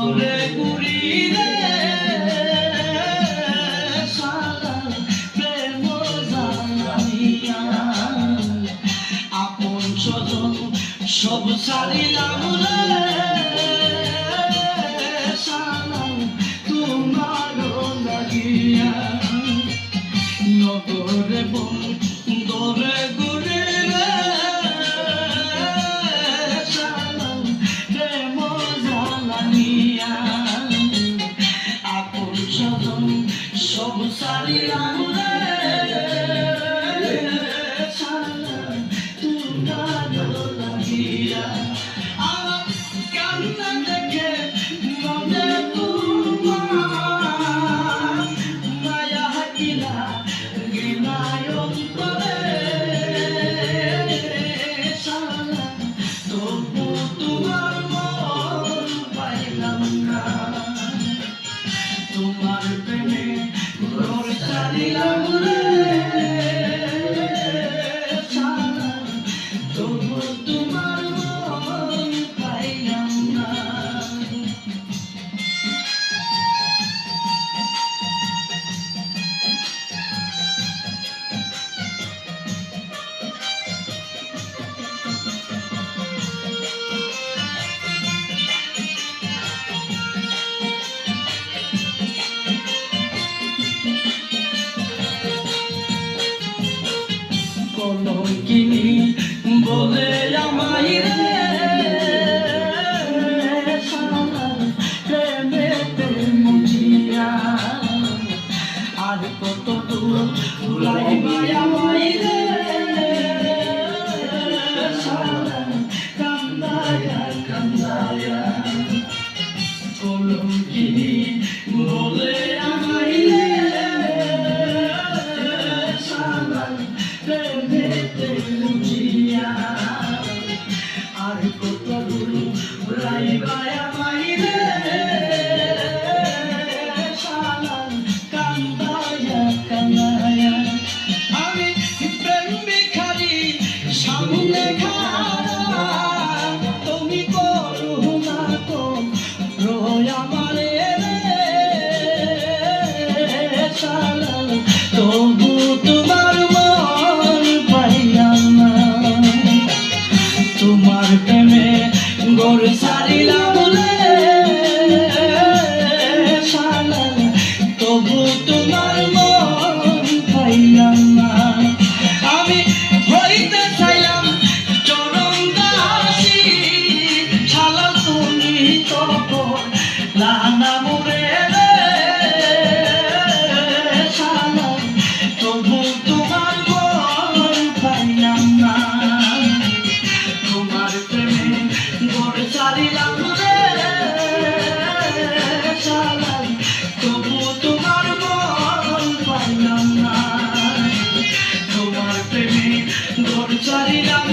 দৌড়ে ঘুরি রে শালা প্রেম জানাইয়া আপন স্বজন সব ছাড়িলাম রে শালা তোমার লাগিয়া নগরে বন্দরে ঘুরে রে শালা প্রেম জানাইয়া আপন স্বজন সব ছাড়িলাম রে শালা তোমার লাগিয়া আমার কান্না দেখে মনে তোমার মায়া হাকিলা ঘৃণায়ন করে শালা তবু তোমার মন পাইলাম না তোমার প্রেমে ঘর ছাড়িলাম রে শালা তবু তোমার মন পাইলাম না কলঙ্কিনী বলে আমায় রে শালা প্রেমেতে মুছিয়া আর কত দূর ভুলাইবা আমায় রে শালা কান্দায়া কান্দায়া কলঙ্কিনী বলে আমায় রে শালা প্রেমেতে মুছিয়া আর কত দূর ভুলাইবা আমায় রে শালা কান্দায়া কান্দায়া আমি প্রেম ভিখারি সামনে খাড়া তুমি করুণা করো আমারে রে শালা তবু তোমার মন পাইলাম না তোমার প্রেমে ঘর ছাড়িলাম রে শালা তবু তোমার মন পাইলাম না আমি হইতে চাইলাম চরণ দাসী শালা তুমি তখন লানা মোরে রে শালা তবু তোমার মন পাইলাম না তোমার প্রেমে ঘর ছাড়িলাম রে শালা তবু তোমার মন পাইলাম না তোমার প্রেমে ঘর ছাড়িলাম